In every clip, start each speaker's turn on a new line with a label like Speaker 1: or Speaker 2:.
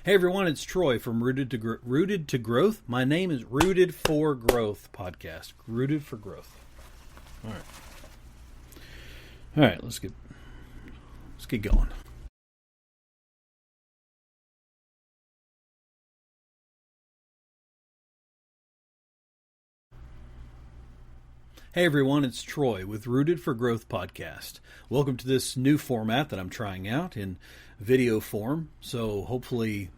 Speaker 1: Hey everyone, it's Troy from Rooted to Growth. My name is Rooted for Growth podcast. Rooted for Growth. All right. Let's get going. Hey everyone, it's Troy with Rooted for Growth podcast. Welcome to this new format that I'm trying out in video form. So hopefully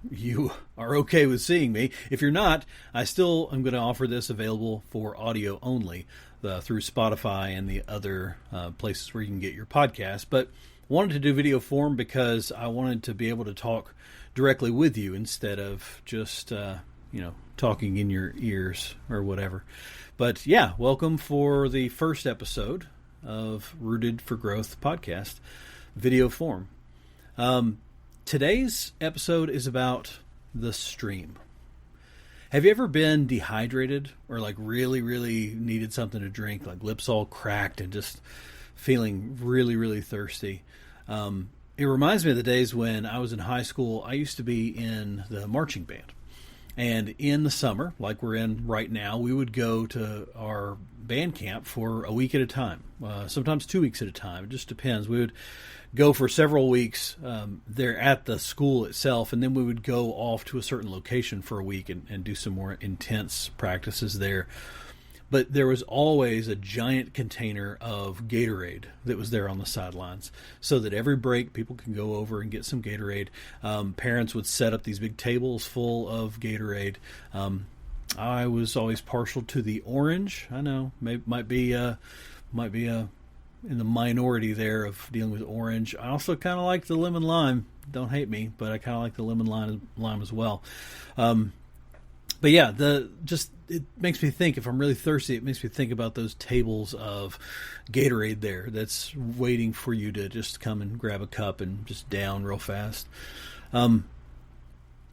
Speaker 1: you are okay with seeing me. If you're not, I still am going to offer this available for audio only through Spotify and the other places where you can get your podcast. But wanted to do video form because I wanted to be able to talk directly with you instead of just talking in your ears or whatever. But yeah, welcome for the first episode of Rooted for Growth podcast, video form. Today's episode is about the stream. Have you ever been dehydrated or like really, really needed something to drink, like lips all cracked and just feeling really, really thirsty? It reminds me of the days when I was in high school. I used to be in the marching band. And in the summer, like we're in right now, we would go to our band camp for a week at a time, sometimes 2 weeks at a time. It just depends. We would go for several weeks there at the school itself, and then we would go off to a certain location for a week and do some more intense practices there. But there was always a giant container of Gatorade that was there on the sidelines, so that every break people can go over and get some Gatorade. Parents would set up these big tables full of Gatorade. I was always partial to the orange. I know, might be in the minority there of dealing with orange. I also kind of like the lemon lime. Don't hate me, but I kind of like the lemon lime as well. But yeah, it makes me think, if I'm really thirsty, it makes me think about those tables of Gatorade there that's waiting for you to just come and grab a cup and just down real fast.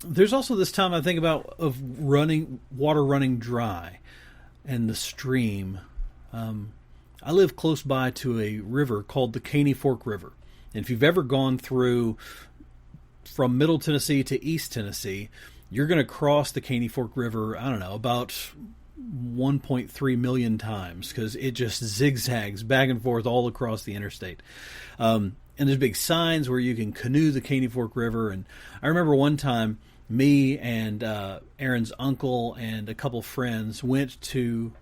Speaker 1: There's also this time I think about of water running dry and the stream. I live close by to a river called the Caney Fork River. And if you've ever gone through from Middle Tennessee to East Tennessee, you're going to cross the Caney Fork River, I don't know, about 1.3 million times, because it just zigzags back and forth all across the interstate. And there's big signs where you can canoe the Caney Fork River. And I remember one time, me and Aaron's uncle and a couple friends went to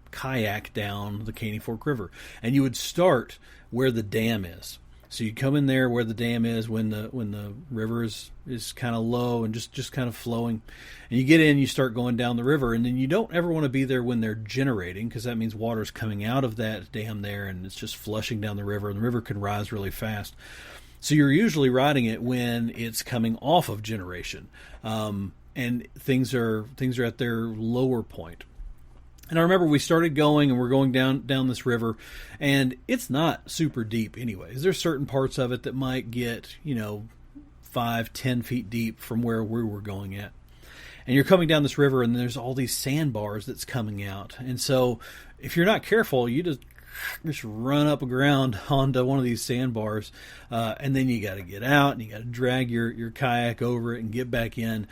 Speaker 1: kayak down the Caney Fork River. And you would start where the dam is. So you come in there where the dam is when the river is kind of low and just kind of flowing. And you get in, you start going down the river, and then you don't ever want to be there when they're generating, because that means water's coming out of that dam there and it's just flushing down the river, and the river can rise really fast. So you're usually riding it when it's coming off of generation. And things are at their lower point. And I remember we started going, and we're going down this river, and it's not super deep anyways. There's certain parts of it that might get, 5-10 feet deep from where we were going at. And you're coming down this river, and there's all these sandbars that's coming out. And so if you're not careful, you just run up aground onto one of these sandbars, and then you got to get out, and you got to drag your kayak over it and get back in.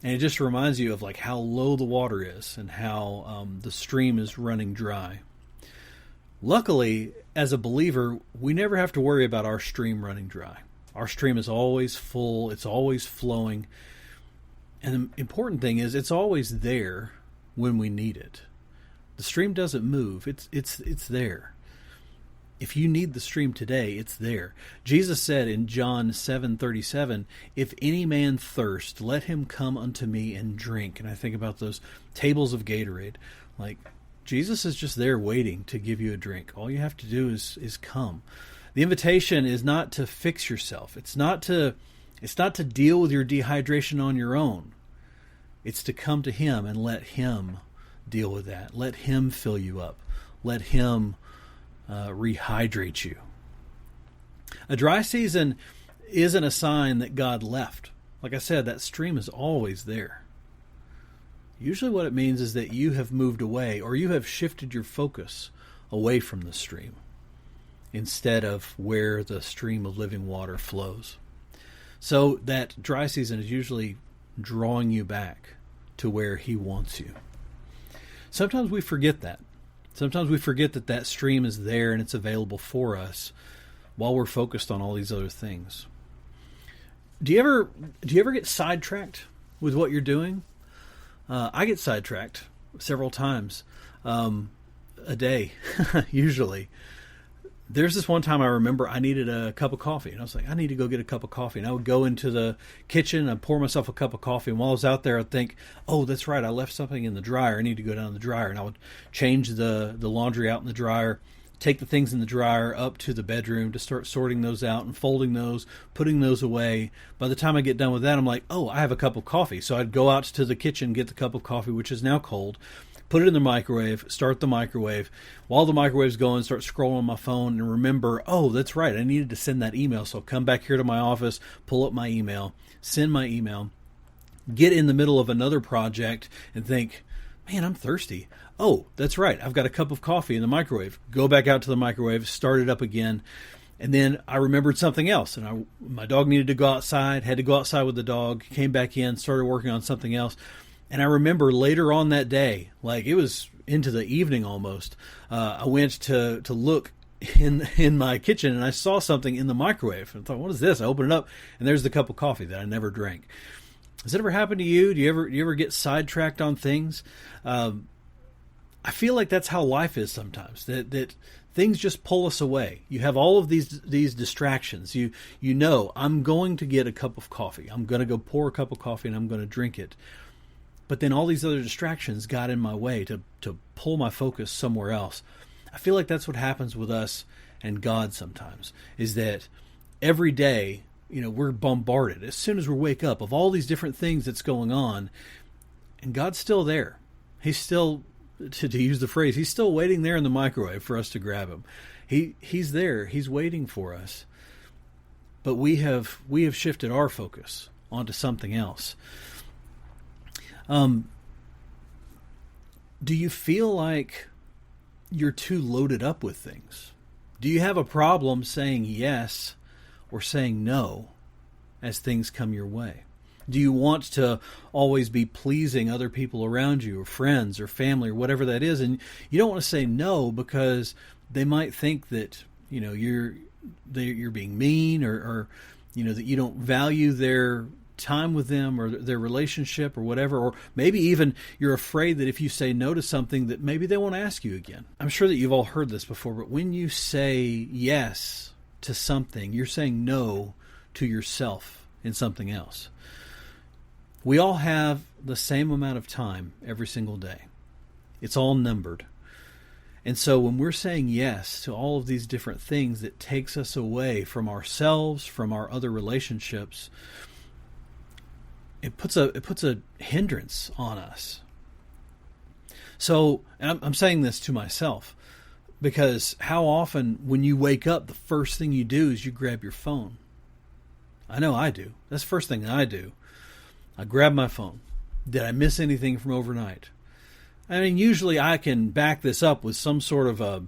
Speaker 1: And it just reminds you of like how low the water is and how the stream is running dry. Luckily, as a believer, we never have to worry about our stream running dry. Our stream is always full. It's always flowing. And the important thing is it's always there when we need it. The stream doesn't move. It's there. If you need the stream today, it's there. Jesus said in John 7:37, "If any man thirst, let him come unto me and drink." And I think about those tables of Gatorade. Like, Jesus is just there waiting to give you a drink. All you have to do is come. The invitation is not to fix yourself. It's not to deal with your dehydration on your own. It's to come to Him and let Him deal with that. Let Him fill you up. Let Him rehydrate you. A dry season isn't a sign that God left. Like I said, that stream is always there. Usually what it means is that you have moved away, or you have shifted your focus away from the stream instead of where the stream of living water flows. So that dry season is usually drawing you back to where he wants you. Sometimes we forget that. Sometimes we forget that that stream is there and it's available for us while we're focused on all these other things. Do you ever get sidetracked with what you're doing? I get sidetracked several times a day, usually. There's this one time I remember I needed a cup of coffee, and I was like, I need to go get a cup of coffee. And I would go into the kitchen and pour myself a cup of coffee. And while I was out there, I'd think, oh, that's right, I left something in the dryer. I need to go down to the dryer. And I would change the laundry out in the dryer, take the things in the dryer up to the bedroom to start sorting those out and folding those, putting those away. By the time I get done with that, I'm like, oh, I have a cup of coffee. So I'd go out to the kitchen, get the cup of coffee, which is now cold, put it in the microwave, start the microwave. While the microwave's going, start scrolling on my phone and remember, oh, that's right, I needed to send that email. So I'll come back here to my office, pull up my email, send my email, get in the middle of another project and think, man, I'm thirsty. Oh, that's right, I've got a cup of coffee in the microwave. Go back out to the microwave, start it up again. And then I remembered something else. And my dog needed to go outside, had to go outside with the dog, came back in, started working on something else. And I remember later on that day, like it was into the evening almost, I went to look in my kitchen and I saw something in the microwave. And I thought, what is this? I opened it up and there's the cup of coffee that I never drank. Has it ever happened to you? Do you ever get sidetracked on things? I feel like that's how life is sometimes, that things just pull us away. You have all of these distractions. You know, I'm going to get a cup of coffee. I'm going to go pour a cup of coffee and I'm going to drink it. But then all these other distractions got in my way to pull my focus somewhere else. I feel like that's what happens with us and God sometimes, is that every day, we're bombarded as soon as we wake up of all these different things that's going on, and God's still there. He's still, to use the phrase, he's still waiting there in the microwave for us to grab him. He's there. He's waiting for us. But we have shifted our focus onto something else. Do you feel like you're too loaded up with things? Do you have a problem saying yes or saying no as things come your way? Do you want to always be pleasing other people around you, or friends or family or whatever that is, and you don't want to say no because they might think that you're being mean or that you don't value their time with them or their relationship or whatever, or maybe even you're afraid that if you say no to something that maybe they won't ask you again. I'm sure that you've all heard this before, but when you say yes to something, you're saying no to yourself in something else. We all have the same amount of time every single day. It's all numbered. And so when we're saying yes to all of these different things, it takes us away from ourselves, from our other relationships. It puts a hindrance on us. So, and I'm saying this to myself, because how often when you wake up, the first thing you do is you grab your phone. I know I do. That's the first thing I do. I grab my phone. Did I miss anything from overnight? I mean, usually I can back this up with some sort of a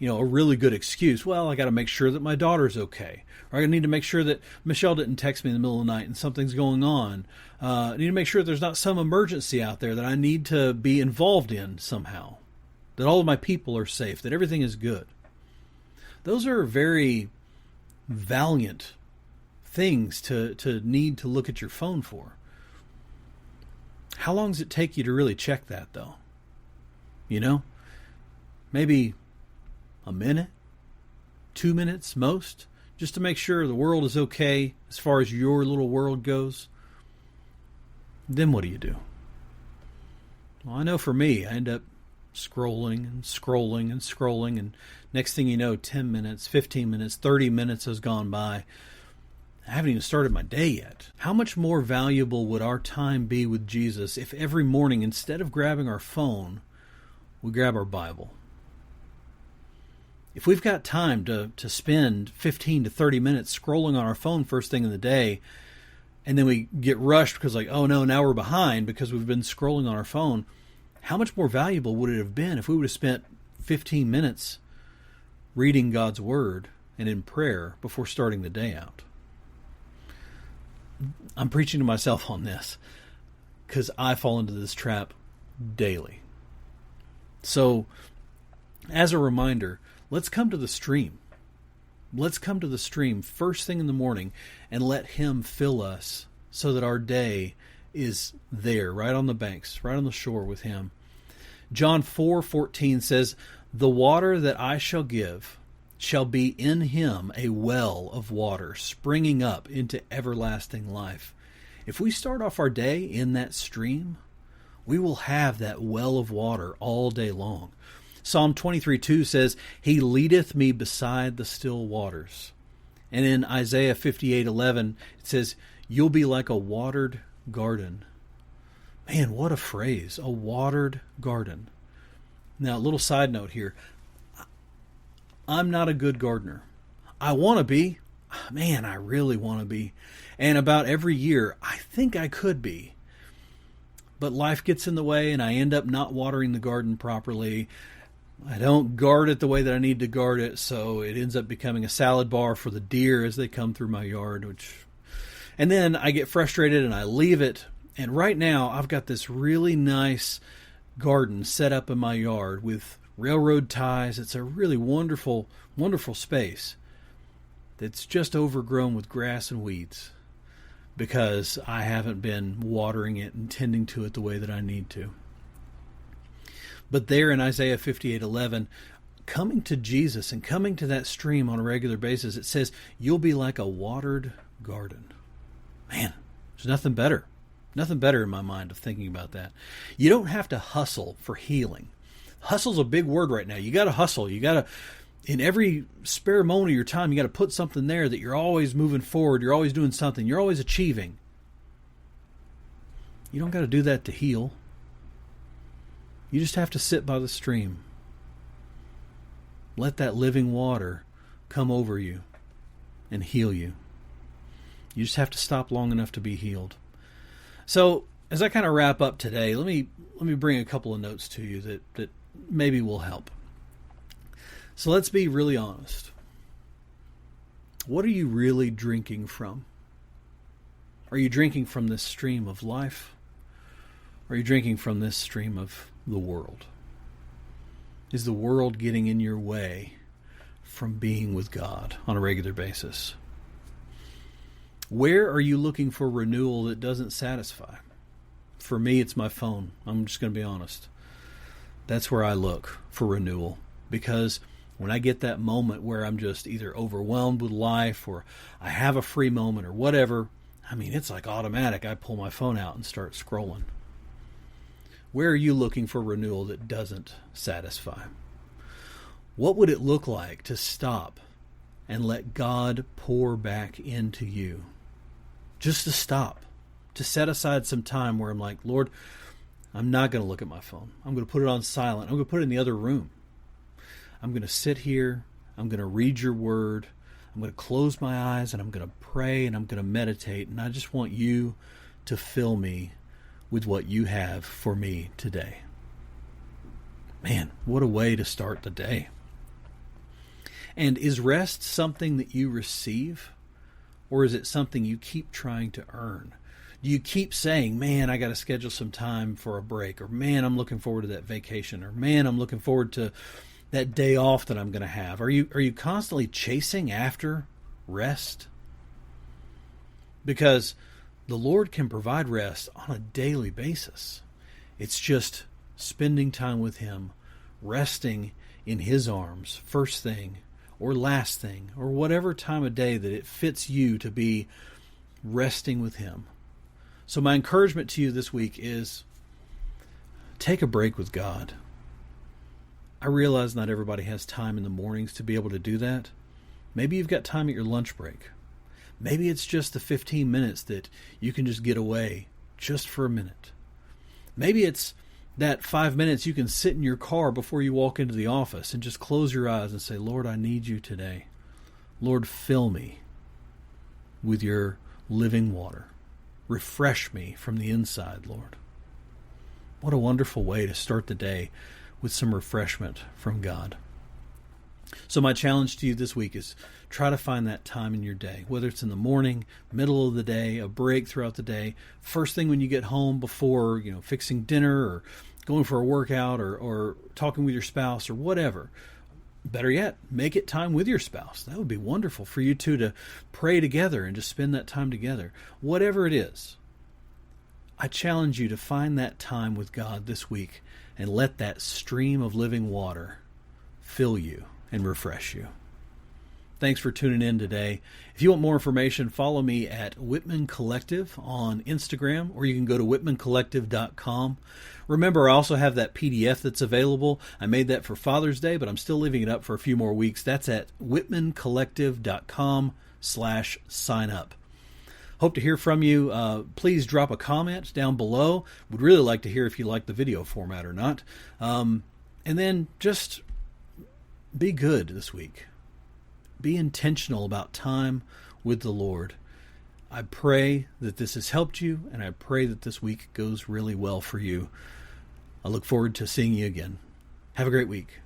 Speaker 1: really good excuse. Well, I got to make sure that my daughter's okay. Or I need to make sure that Michelle didn't text me in the middle of the night and something's going on. I need to make sure that there's not some emergency out there that I need to be involved in somehow. That all of my people are safe. That everything is good. Those are very valiant things to need to look at your phone for. How long does it take you to really check that, though? Maybe a minute, 2 minutes most, just to make sure the world is okay as far as your little world goes. Then what do you do? Well, I know for me, I end up scrolling and scrolling and scrolling, and next thing you know, 10 minutes, 15 minutes, 30 minutes has gone by. I haven't even started my day yet. How much more valuable would our time be with Jesus if every morning, instead of grabbing our phone, we grab our Bible? If we've got time to spend 15 to 30 minutes scrolling on our phone first thing in the day, and then we get rushed because oh no, now we're behind because we've been scrolling on our phone, how much more valuable would it have been if we would have spent 15 minutes reading God's Word and in prayer before starting the day out? I'm preaching to myself on this because I fall into this trap daily. So, as a reminder, let's come to the stream. Let's come to the stream first thing in the morning and let Him fill us so that our day is there, right on the banks, right on the shore with Him. John 4:14 says, "The water that I shall give shall be in Him a well of water, springing up into everlasting life." If we start off our day in that stream, we will have that well of water all day long. Psalm 23:2 says, "He leadeth me beside the still waters." And in Isaiah 58:11, it says, "You'll be like a watered garden." Man, what a phrase, a watered garden. Now, a little side note here. I'm not a good gardener. I want to be. Man, I really want to be. And about every year, I think I could be. But life gets in the way, and I end up not watering the garden properly. I don't guard it the way that I need to guard it, so it ends up becoming a salad bar for the deer as they come through my yard. And then I get frustrated and I leave it. And right now, I've got this really nice garden set up in my yard with railroad ties. It's a really wonderful, wonderful space that's just overgrown with grass and weeds because I haven't been watering it and tending to it the way that I need to. But there in Isaiah 58:11, coming to Jesus and coming to that stream on a regular basis, it says, you'll be like a watered garden. Man, there's nothing better. Nothing better in my mind of thinking about that. You don't have to hustle for healing. Hustle's a big word right now. You got to hustle. You got to, in every spare moment of your time, you got to put something there that you're always moving forward. You're always doing something. You're always achieving. You don't got to do that to heal. You just have to sit by the stream. Let that living water come over you and heal you. You just have to stop long enough to be healed. So, as I kind of wrap up today, let me bring a couple of notes to you that maybe will help. So let's be really honest. What are you really drinking from? Are you drinking from this stream of life? Or are you drinking from this stream of the world? Is the world getting in your way from being with God on a regular basis? Where are you looking for renewal that doesn't satisfy? For me, it's my phone. I'm just going to be honest. That's where I look for renewal, because when I get that moment where I'm just either overwhelmed with life or I have a free moment or whatever, I mean, it's like automatic. I pull my phone out and start scrolling. Where are you looking for renewal that doesn't satisfy? What would it look like to stop and let God pour back into you? Just to stop, to set aside some time where I'm like, Lord, I'm not going to look at my phone. I'm going to put it on silent. I'm going to put it in the other room. I'm going to sit here. I'm going to read your word. I'm going to close my eyes and I'm going to pray and I'm going to meditate. And I just want you to fill me with what you have for me today. Man, what a way to start the day. And is rest something that you receive, or is it something you keep trying to earn? Do you keep saying, man, I got to schedule some time for a break, or man, I'm looking forward to that vacation, or man, I'm looking forward to that day off that I'm going to have? Are you constantly chasing after rest? Because the Lord can provide rest on a daily basis. It's just spending time with Him, resting in His arms, first thing or last thing, or whatever time of day that it fits you to be resting with Him. So my encouragement to you this week is take a break with God. I realize not everybody has time in the mornings to be able to do that. Maybe you've got time at your lunch break. Maybe it's just the 15 minutes that you can just get away just for a minute. Maybe it's that 5 minutes you can sit in your car before you walk into the office and just close your eyes and say, Lord, I need you today. Lord, fill me with your living water. Refresh me from the inside, Lord. What a wonderful way to start the day with some refreshment from God. So my challenge to you this week is try to find that time in your day, whether it's in the morning, middle of the day, a break throughout the day, first thing when you get home before, fixing dinner or going for a workout or talking with your spouse or whatever. Better yet, make it time with your spouse. That would be wonderful for you two to pray together and just spend that time together. Whatever it is, I challenge you to find that time with God this week and let that stream of living water fill you and refresh you. Thanks for tuning in today. If you want more information, follow me at Whitman Collective on Instagram, or you can go to whitmancollective.com. Remember, I also have that PDF that's available. I made that for Father's Day, but I'm still leaving it up for a few more weeks. That's at whitmancollective.com/sign up. Hope to hear from you. Please drop a comment down below. Would really like to hear if you like the video format or not. And then just be good this week. Be intentional about time with the Lord. I pray that this has helped you, and I pray that this week goes really well for you. I look forward to seeing you again. Have a great week.